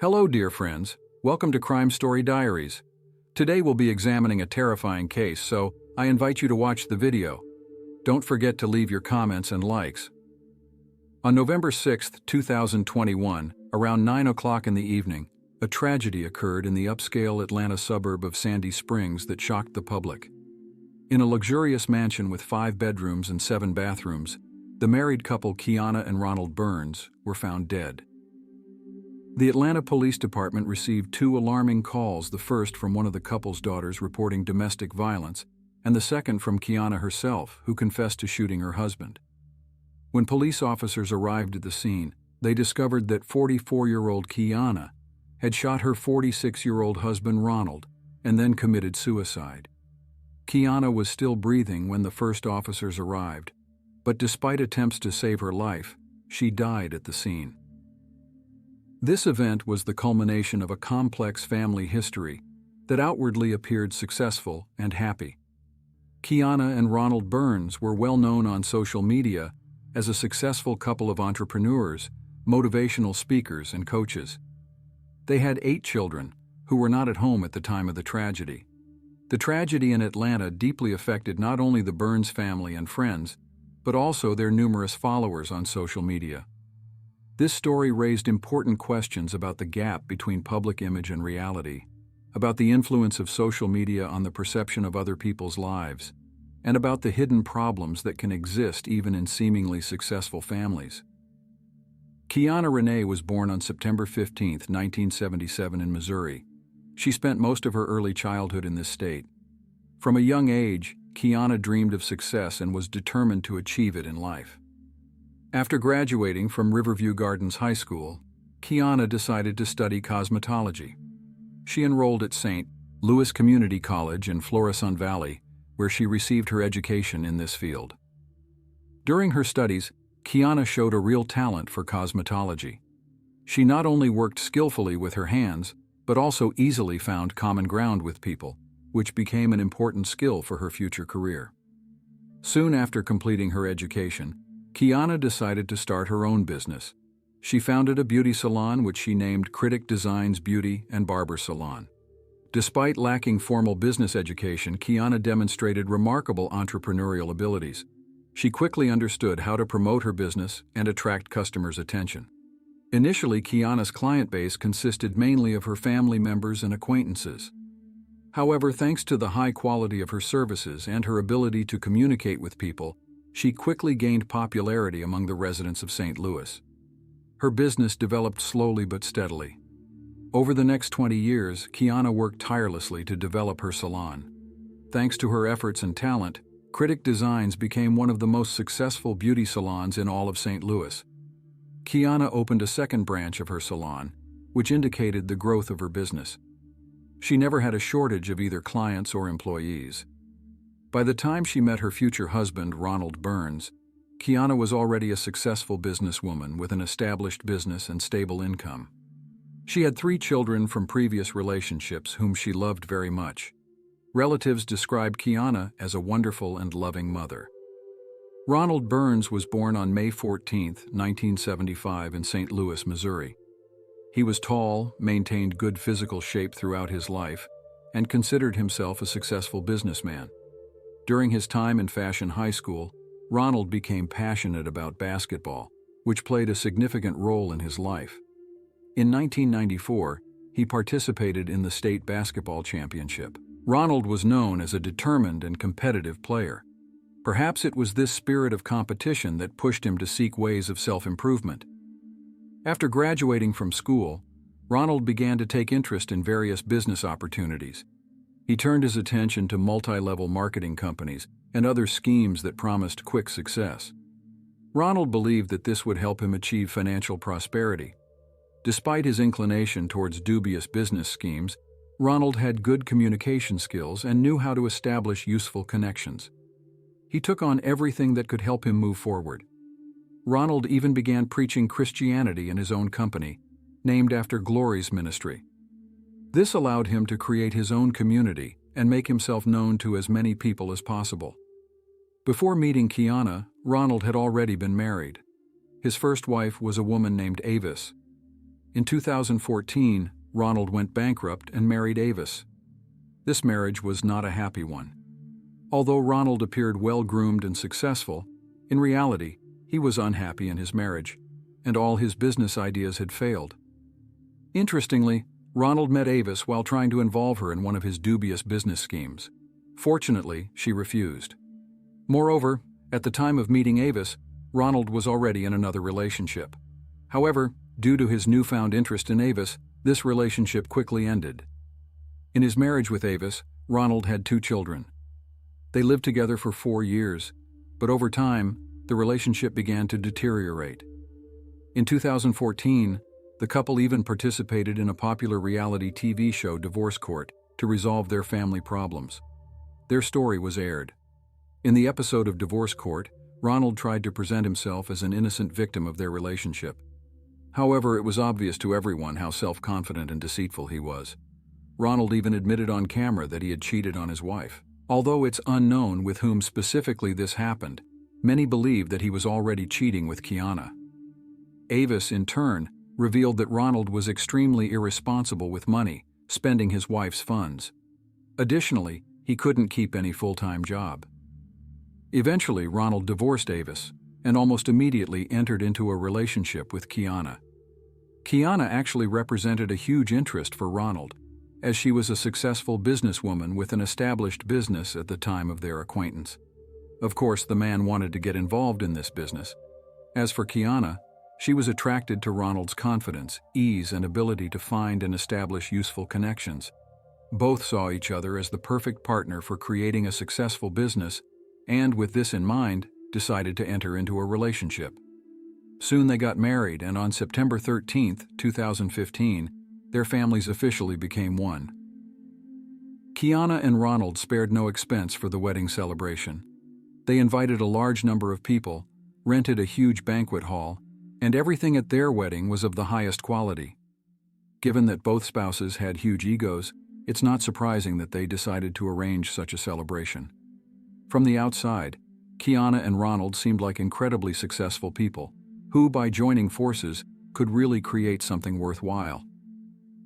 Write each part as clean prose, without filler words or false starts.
Hello, dear friends. Welcome to Crime Story Diaries. Today we'll be examining a terrifying case, so I invite you to watch the video. Don't forget to leave your comments and likes. On November 6, 2021, around 9 o'clock in the evening, a tragedy occurred in the upscale Atlanta suburb of Sandy Springs that shocked the public. In a luxurious mansion with 5 bedrooms and 7 bathrooms, the married couple Kiana and Ronald Burns were found dead. The Atlanta Police Department received 2 alarming calls, the first from one of the couple's daughters reporting domestic violence, and the second from Kiana herself, who confessed to shooting her husband. When police officers arrived at the scene, they discovered that 44-year-old Kiana had shot her 46-year-old husband Ronald and then committed suicide. Kiana was still breathing when the first officers arrived, but despite attempts to save her life, she died at the scene. This event was the culmination of a complex family history that outwardly appeared successful and happy. Kiana and Ronald Burns were well known on social media as a successful couple of entrepreneurs, motivational speakers, and coaches. They had 8 children who were not at home at the time of the tragedy. The tragedy in Atlanta deeply affected not only the Burns family and friends, but also their numerous followers on social media. This story raised important questions about the gap between public image and reality, about the influence of social media on the perception of other people's lives, and about the hidden problems that can exist even in seemingly successful families. Kiana Renee was born on September 15, 1977 in Missouri. She spent most of her early childhood in this state. From a young age, Kiana dreamed of success and was determined to achieve it in life. After graduating from Riverview Gardens High School, Kiana decided to study cosmetology. She enrolled at St. Louis Community College in Florissant Valley, where she received her education in this field. During her studies, Kiana showed a real talent for cosmetology. She not only worked skillfully with her hands, but also easily found common ground with people, which became an important skill for her future career. Soon after completing her education, Kiana decided to start her own business. She founded a beauty salon which she named Critic Designs Beauty and Barber Salon. Despite lacking formal business education, Kiana demonstrated remarkable entrepreneurial abilities. She quickly understood how to promote her business and attract customers' attention. Initially, Kiana's client base consisted mainly of her family members and acquaintances. However, thanks to the high quality of her services and her ability to communicate with people, she quickly gained popularity among the residents of St. Louis. Her business developed slowly but steadily. Over the next 20 years, Kiana worked tirelessly to develop her salon. Thanks to her efforts and talent, Critic Designs became one of the most successful beauty salons in all of St. Louis. Kiana opened a second branch of her salon, which indicated the growth of her business. She never had a shortage of either clients or employees. By the time she met her future husband, Ronald Burns, Kiana was already a successful businesswoman with an established business and stable income. She had 3 children from previous relationships whom she loved very much. Relatives described Kiana as a wonderful and loving mother. Ronald Burns was born on May 14, 1975 in St. Louis, Missouri. He was tall, maintained good physical shape throughout his life, and considered himself a successful businessman. During his time in Fashion High School, Ronald became passionate about basketball, which played a significant role in his life. In 1994, he participated in the state basketball championship. Ronald was known as a determined and competitive player. Perhaps it was this spirit of competition that pushed him to seek ways of self-improvement. After graduating from school, Ronald began to take interest in various business opportunities. He turned his attention to multi-level marketing companies and other schemes that promised quick success. Ronald believed that this would help him achieve financial prosperity. Despite his inclination towards dubious business schemes, Ronald had good communication skills and knew how to establish useful connections. He took on everything that could help him move forward. Ronald even began preaching Christianity in his own company, named after Glory's ministry. This allowed him to create his own community and make himself known to as many people as possible. Before meeting Kiana, Ronald had already been married. His first wife was a woman named Avis. In 2014, Ronald went bankrupt and married Avis. This marriage was not a happy one. Although Ronald appeared well-groomed and successful, in reality, he was unhappy in his marriage, and all his business ideas had failed. Interestingly, Ronald met Avis while trying to involve her in one of his dubious business schemes. Fortunately, she refused. Moreover, at the time of meeting Avis, Ronald was already in another relationship. However, due to his newfound interest in Avis, this relationship quickly ended. In his marriage with Avis, Ronald had 2 children. They lived together for 4 years, but over time, the relationship began to deteriorate. In 2014, the couple even participated in a popular reality TV show, Divorce Court, to resolve their family problems. Their story was aired. In the episode of Divorce Court, Ronald tried to present himself as an innocent victim of their relationship. However, it was obvious to everyone how self-confident and deceitful he was. Ronald even admitted on camera that he had cheated on his wife. Although it's unknown with whom specifically this happened, many believe that he was already cheating with Kiana. Avis, in turn, revealed that Ronald was extremely irresponsible with money, spending his wife's funds. Additionally, he couldn't keep any full-time job. Eventually, Ronald divorced Avis and almost immediately entered into a relationship with Kiana. Kiana actually represented a huge interest for Ronald, as she was a successful businesswoman with an established business at the time of their acquaintance. Of course, the man wanted to get involved in this business. As for Kiana, she was attracted to Ronald's confidence, ease, and ability to find and establish useful connections. Both saw each other as the perfect partner for creating a successful business, and with this in mind, decided to enter into a relationship. Soon they got married, and on September 13, 2015, their families officially became one. Kiana and Ronald spared no expense for the wedding celebration. They invited a large number of people, rented a huge banquet hall, and everything at their wedding was of the highest quality. Given that both spouses had huge egos, it's not surprising that they decided to arrange such a celebration. From the outside, Kiana and Ronald seemed like incredibly successful people, who, by joining forces, could really create something worthwhile.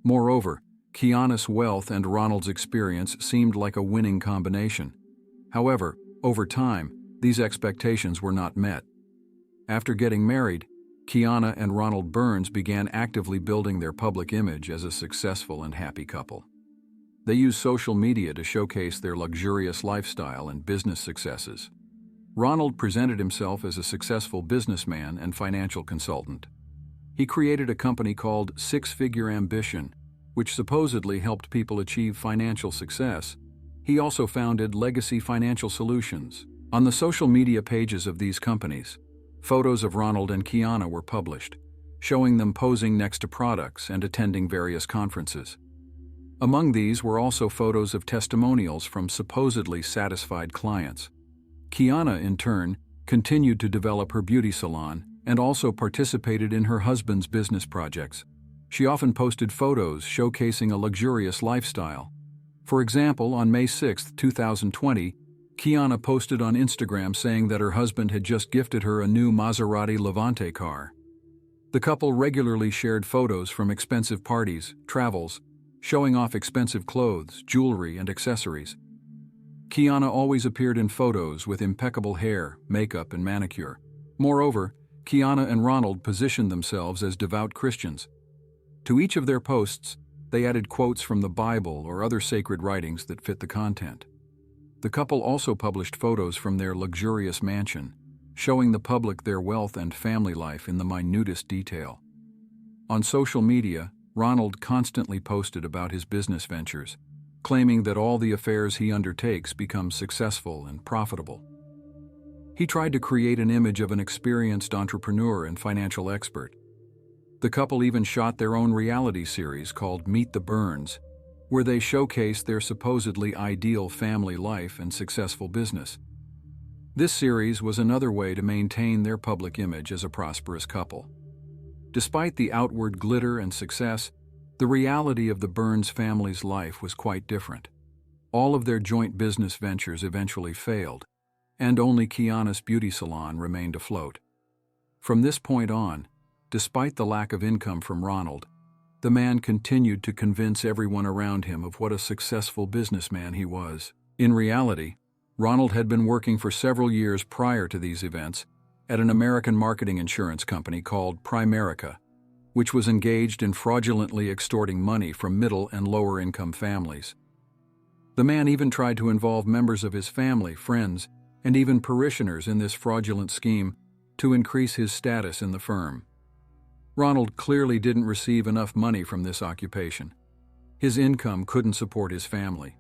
Moreover, Kiana's wealth and Ronald's experience seemed like a winning combination. However, over time, these expectations were not met. After getting married, Kiana and Ronald Burns began actively building their public image as a successful and happy couple. They used social media to showcase their luxurious lifestyle and business successes. Ronald presented himself as a successful businessman and financial consultant. He created a company called Six-Figure Ambition, which supposedly helped people achieve financial success. He also founded Legacy Financial Solutions. On the social media pages of these companies, photos of Ronald and Kiana were published, showing them posing next to products and attending various conferences. Among these were also photos of testimonials from supposedly satisfied clients. Kiana, in turn, continued to develop her beauty salon and also participated in her husband's business projects. She often posted photos showcasing a luxurious lifestyle. For example, on May 6, 2020, Kiana posted on Instagram saying that her husband had just gifted her a new Maserati Levante car. The couple regularly shared photos from expensive parties, travels, showing off expensive clothes, jewelry, and accessories. Kiana always appeared in photos with impeccable hair, makeup, and manicure. Moreover, Kiana and Ronald positioned themselves as devout Christians. To each of their posts, they added quotes from the Bible or other sacred writings that fit the content. The couple also published photos from their luxurious mansion, showing the public their wealth and family life in the minutest detail. On social media, Ronald constantly posted about his business ventures, claiming that all the affairs he undertakes become successful and profitable. He tried to create an image of an experienced entrepreneur and financial expert. The couple even shot their own reality series called Meet the Burns, where they showcased their supposedly ideal family life and successful business. This series was another way to maintain their public image as a prosperous couple. Despite the outward glitter and success, the reality of the Burns family's life was quite different. All of their joint business ventures eventually failed, and only Kiana's beauty salon remained afloat. From this point on, despite the lack of income from Ronald, The man continued to convince everyone around him of what a successful businessman he was. In reality, Ronald had been working for several years prior to these events at an American marketing insurance company called Primerica, which was engaged in fraudulently extorting money from middle and lower-income families. The man even tried to involve members of his family, friends, and even parishioners in this fraudulent scheme to increase his status in the firm. Ronald clearly didn't receive enough money from this occupation. His income couldn't support his family.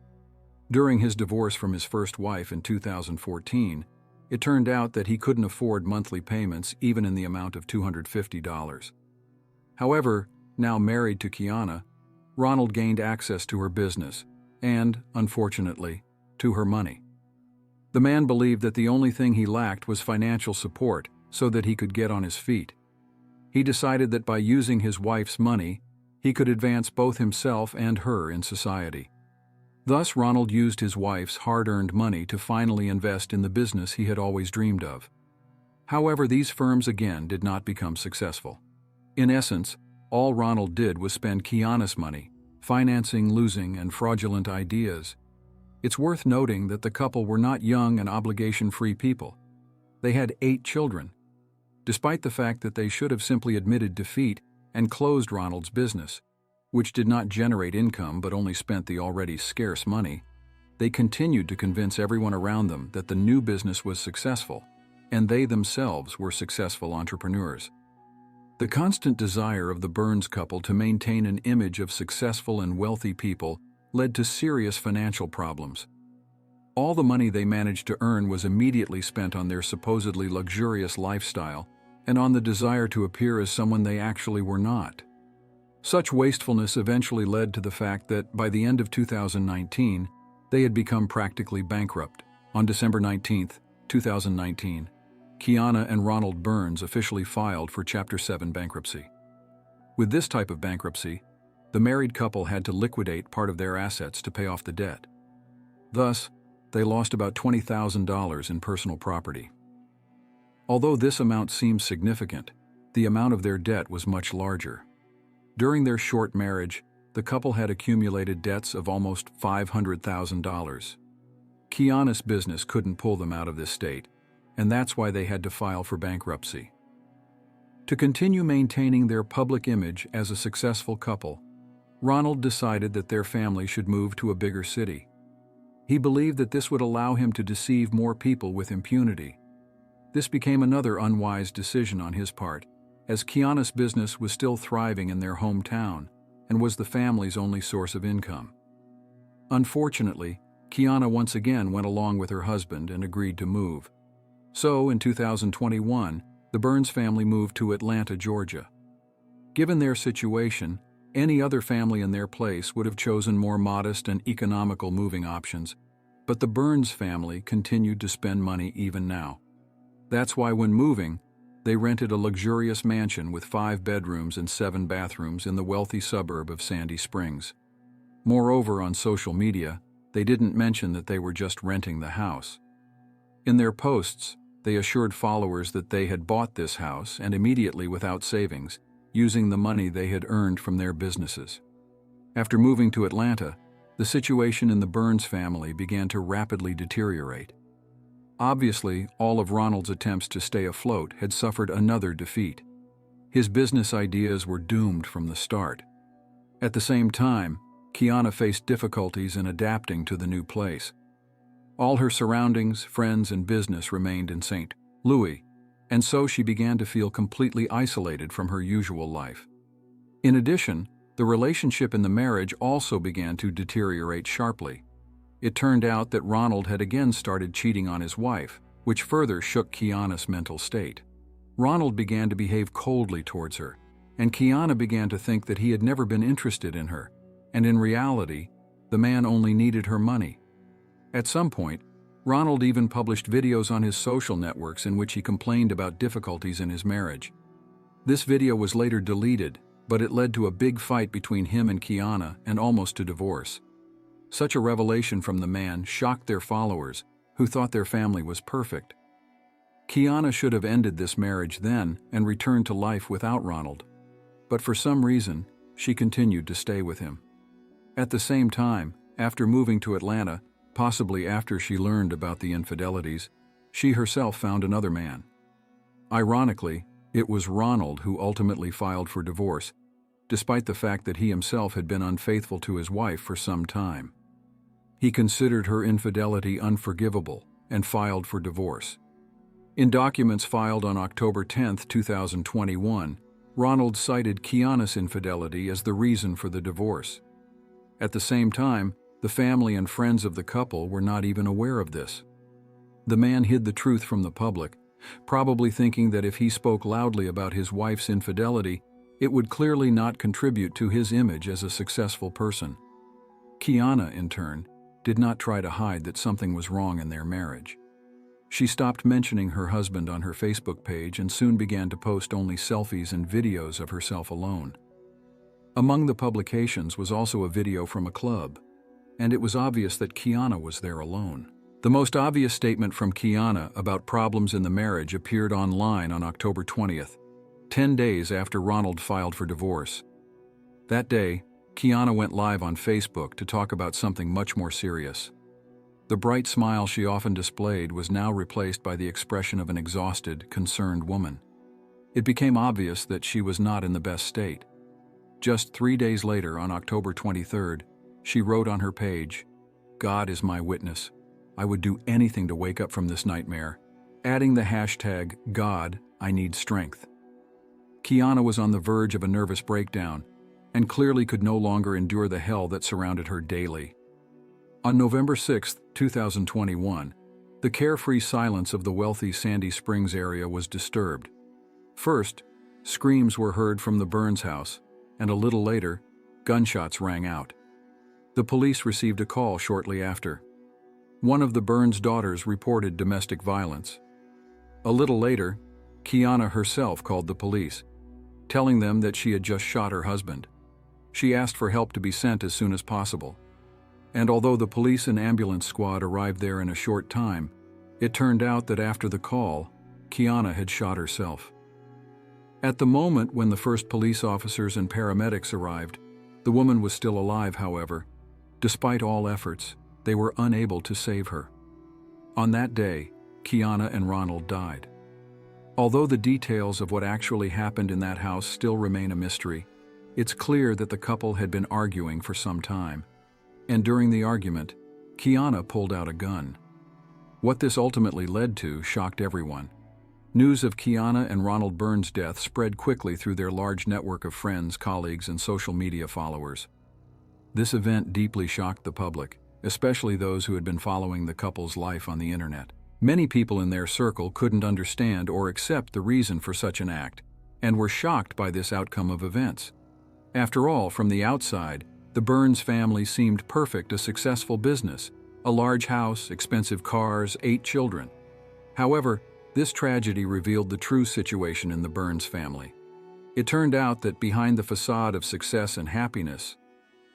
During his divorce from his first wife in 2014, it turned out that he couldn't afford monthly payments even in the amount of $250. However, now married to Kiana, Ronald gained access to her business and, unfortunately, to her money. The man believed that the only thing he lacked was financial support so that he could get on his feet. He decided that by using his wife's money, he could advance both himself and her in society. Thus, Ronald used his wife's hard-earned money to finally invest in the business he had always dreamed of. However, these firms again did not become successful. In essence, all Ronald did was spend Kiana's money, financing losing and fraudulent ideas. It's worth noting that the couple were not young and obligation-free people. They had 8 children. Despite the fact that they should have simply admitted defeat and closed Ronald's business, which did not generate income but only spent the already scarce money, they continued to convince everyone around them that the new business was successful, and they themselves were successful entrepreneurs. The constant desire of the Burns couple to maintain an image of successful and wealthy people led to serious financial problems. All the money they managed to earn was immediately spent on their supposedly luxurious lifestyle and on the desire to appear as someone they actually were not. Such wastefulness eventually led to the fact that by the end of 2019, they had become practically bankrupt. On December 19, 2019, Kiana and Ronald Burns officially filed for Chapter 7 bankruptcy. With this type of bankruptcy, the married couple had to liquidate part of their assets to pay off the debt. Thus, they lost about $20,000 in personal property. Although this amount seems significant, the amount of their debt was much larger. During their short marriage, the couple had accumulated debts of almost $500,000. Kiana's business couldn't pull them out of this state, and that's why they had to file for bankruptcy. To continue maintaining their public image as a successful couple, Ronald decided that their family should move to a bigger city. He believed that this would allow him to deceive more people with impunity. This became another unwise decision on his part, as Kiana's business was still thriving in their hometown and was the family's only source of income. Unfortunately, Kiana once again went along with her husband and agreed to move. So, in 2021, the Burns family moved to Atlanta, Georgia. Given their situation, any other family in their place would have chosen more modest and economical moving options, but the Burns family continued to spend money even now. That's why when moving, they rented a luxurious mansion with 5 bedrooms and 7 bathrooms in the wealthy suburb of Sandy Springs. Moreover, on social media, they didn't mention that they were just renting the house. In their posts, they assured followers that they had bought this house and immediately without savings, using the money they had earned from their businesses. After moving to Atlanta, the situation in the Burns family began to rapidly deteriorate. Obviously, all of Ronald's attempts to stay afloat had suffered another defeat. His business ideas were doomed from the start. At the same time, Kiana faced difficulties in adapting to the new place. All her surroundings, friends, and business remained in St. Louis, and so she began to feel completely isolated from her usual life. In addition, the relationship in the marriage also began to deteriorate sharply. It turned out that Ronald had again started cheating on his wife, which further shook Kiana's mental state. Ronald began to behave coldly towards her, and Kiana began to think that he had never been interested in her, and in reality, the man only needed her money. At some point, Ronald even published videos on his social networks in which he complained about difficulties in his marriage. This video was later deleted, but it led to a big fight between him and Kiana and almost to divorce. Such a revelation from the man shocked their followers, who thought their family was perfect. Kiana should have ended this marriage then and returned to life without Ronald. But for some reason, she continued to stay with him. At the same time, after moving to Atlanta, possibly after she learned about the infidelities, she herself found another man. Ironically, it was Ronald who ultimately filed for divorce, despite the fact that he himself had been unfaithful to his wife for some time. He considered her infidelity unforgivable and filed for divorce. In documents filed on October 10, 2021, Ronald cited Kiana's infidelity as the reason for the divorce. At the same time, the family and friends of the couple were not even aware of this. The man hid the truth from the public, probably thinking that if he spoke loudly about his wife's infidelity, it would clearly not contribute to his image as a successful person. Kiana, in turn, did not try to hide that something was wrong in their marriage. She stopped mentioning her husband on her Facebook page and soon began to post only selfies and videos of herself alone. Among the publications was also a video from a club, and it was obvious that Kiana was there alone. The most obvious statement from Kiana about problems in the marriage appeared online on October 20th, 10 days after Ronald filed for divorce. That day, Kiana went live on Facebook to talk about something much more serious. The bright smile she often displayed was now replaced by the expression of an exhausted, concerned woman. It became obvious that she was not in the best state. Just 3 days later, on October 23rd, she wrote on her page, "God is my witness. I would do anything to wake up from this nightmare," adding the hashtag, "God, I need strength." Kiana was on the verge of a nervous breakdown and clearly could no longer endure the hell that surrounded her daily. On November 6, 2021, the carefree silence of the wealthy Sandy Springs area was disturbed. First, screams were heard from the Burns house, and a little later, gunshots rang out. The police received a call shortly after. One of the Burns daughters reported domestic violence. A little later, Kiana herself called the police, telling them that she had just shot her husband. She asked for help to be sent as soon as possible. And although the police and ambulance squad arrived there in a short time, it turned out that after the call, Kiana had shot herself. At the moment when the first police officers and paramedics arrived, the woman was still alive, however. Despite all efforts, they were unable to save her. On that day, Kiana and Ronald died. Although the details of what actually happened in that house still remain a mystery, it's clear that the couple had been arguing for some time. And during the argument, Kiana pulled out a gun. What this ultimately led to shocked everyone. News of Kiana and Ronald Burns' death spread quickly through their large network of friends, colleagues, and social media followers. This event deeply shocked the public, especially those who had been following the couple's life on the internet. Many people in their circle couldn't understand or accept the reason for such an act, and were shocked by this outcome of events. After all, from the outside, the Burns family seemed perfect, a successful business, a large house, expensive cars, 8 children. However, this tragedy revealed the true situation in the Burns family. It turned out that behind the facade of success and happiness,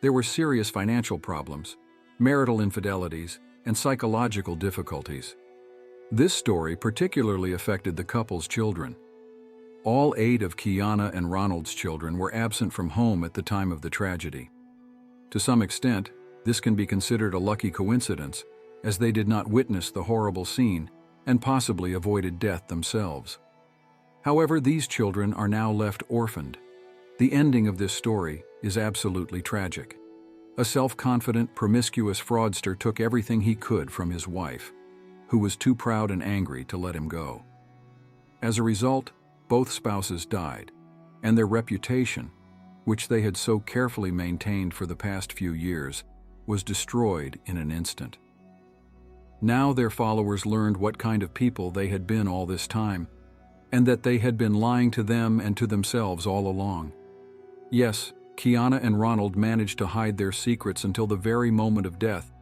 there were serious financial problems, marital infidelities, and psychological difficulties. This story particularly affected the couple's children. All 8 of Kiana and Ronald's children were absent from home at the time of the tragedy. To some extent, this can be considered a lucky coincidence, as they did not witness the horrible scene and possibly avoided death themselves. However, these children are now left orphaned. The ending of this story is absolutely tragic. A self-confident, promiscuous fraudster took everything he could from his wife, who was too proud and angry to let him go. As a result, both spouses died, and their reputation, which they had so carefully maintained for the past few years, was destroyed in an instant. Now their followers learned what kind of people they had been all this time, and that they had been lying to them and to themselves all along. Yes, Kiana and Ronald managed to hide their secrets until the very moment of death,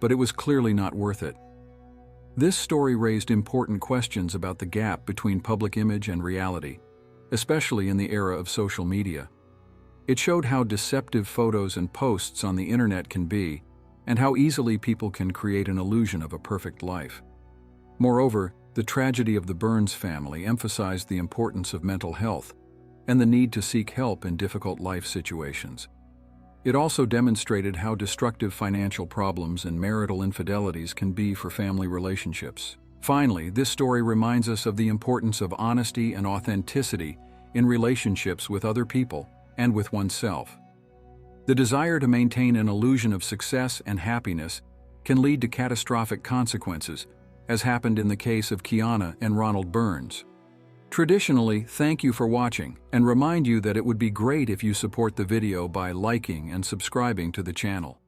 but it was clearly not worth it. This story raised important questions about the gap between public image and reality, especially in the era of social media. It showed how deceptive photos and posts on the internet can be, and how easily people can create an illusion of a perfect life. Moreover, the tragedy of the Burns family emphasized the importance of mental health, and the need to seek help in difficult life situations. It also demonstrated how destructive financial problems and marital infidelities can be for family relationships. Finally, this story reminds us of the importance of honesty and authenticity in relationships with other people and with oneself. The desire to maintain an illusion of success and happiness can lead to catastrophic consequences, as happened in the case of Kiana and Ronald Burns. Traditionally, thank you for watching, and remind you that it would be great if you support the video by liking and subscribing to the channel.